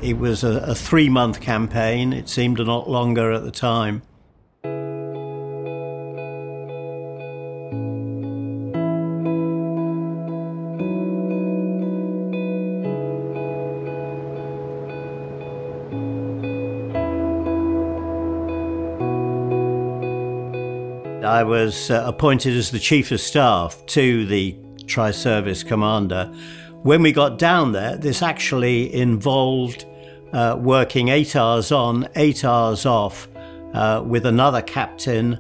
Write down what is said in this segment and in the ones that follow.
It was a 3-month campaign. It seemed a lot longer at the time. I was appointed as the Chief of Staff to the Tri-Service Commander. When we got down there, this actually involved working 8 hours on, 8 hours off with another captain,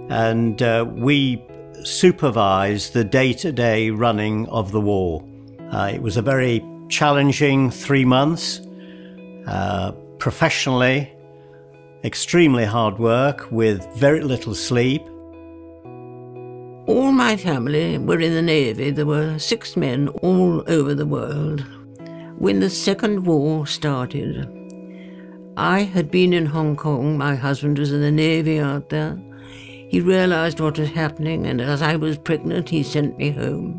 and we supervised the day-to-day running of the war. It was a very challenging 3 months, professionally, extremely hard work with very little sleep. All my family were in the Navy. There were 6 men all over the world. When the Second War started, I had been in Hong Kong. My husband was in the Navy out there. He realized what was happening, and as I was pregnant, he sent me home.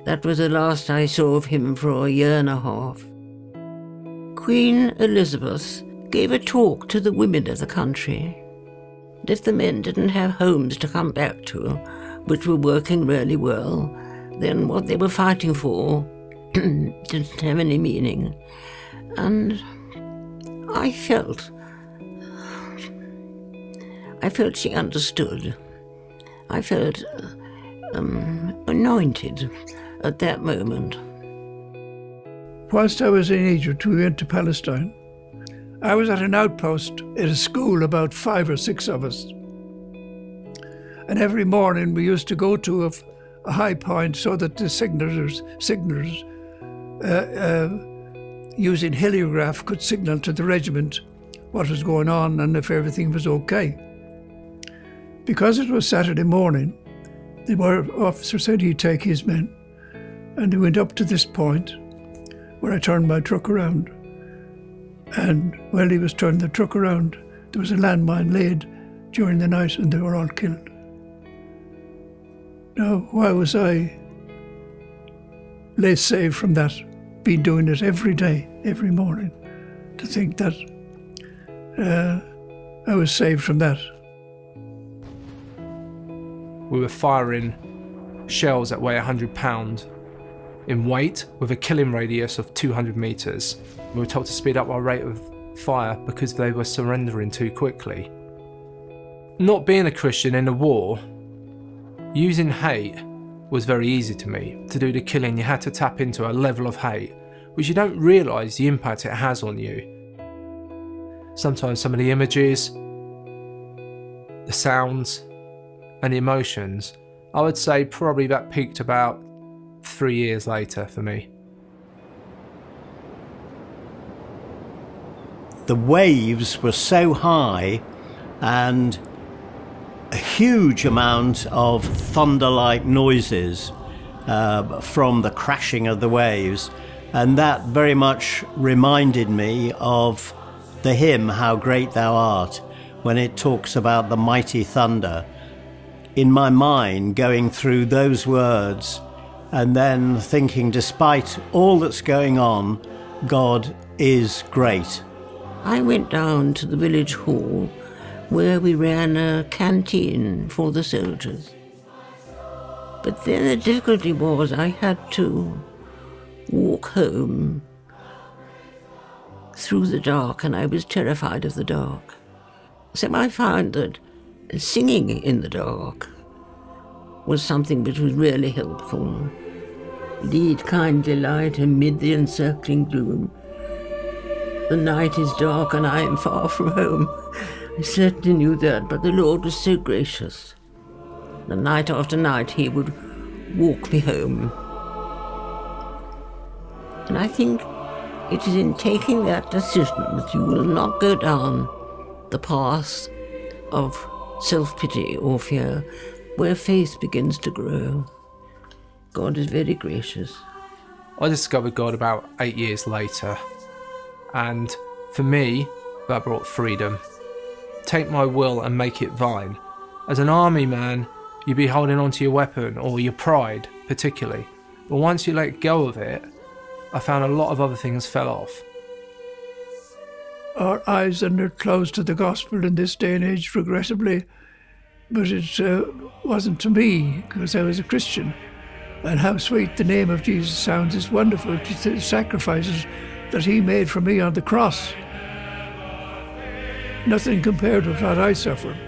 That was the last I saw of him for a year and a half. Queen Elizabeth gave a talk to the women of the country. If the men didn't have homes to come back to, which were working really well, then what they were fighting for didn't have any meaning. And I felt she understood. I felt anointed at that moment. Whilst I was in Egypt, we went to Palestine. I was at an outpost at a school, about 5 or 6 of us. And every morning we used to go to a high point so that the signalers using heliograph could signal to the regiment what was going on and if everything was okay. Because it was Saturday morning, the officer said he'd take his men, and he went up to this point where I turned my truck around. And while he was turning the truck around, there was a landmine laid during the night and they were all killed. Now, why was I less saved from that, been doing it every day, every morning, to think that I was saved from that? We were firing shells that weigh 100 pounds in weight with a killing radius of 200 metres. We were told to speed up our rate of fire because they were surrendering too quickly. Not being a Christian in the war, using hate was very easy to me. To do the killing, you had to tap into a level of hate, which you don't realise the impact it has on you. Sometimes some of the images, the sounds, and the emotions, I would say probably that peaked about 3 years later for me. The waves were so high and a huge amount of thunder-like noises from the crashing of the waves, and that very much reminded me of the hymn "How Great Thou Art" when it talks about the mighty thunder. In my mind, going through those words and then thinking, despite all that's going on, God is great. I went down to the village hall where we ran a canteen for the soldiers. But then the difficulty was I had to walk home through the dark, and I was terrified of the dark. So I found that singing in the dark was something which was really helpful. Lead kindly light amid the encircling gloom. The night is dark and I am far from home. I certainly knew that, but the Lord was so gracious. And night after night he would walk me home. And I think it is in taking that decision that you will not go down the path of self-pity or fear, where faith begins to grow. God is very gracious. I discovered God about 8 years later, and for me, that brought freedom. Take my will and make it thine. As an army man, you'd be holding onto your weapon, or your pride particularly, but once you let go of it, I found a lot of other things fell off. our eyes are closed to the gospel in this day and age, regrettably. But it wasn't to me, because I was a Christian. And how sweet the name of Jesus sounds. It's wonderful, the sacrifices that he made for me on the cross. Nothing compared with what I suffered.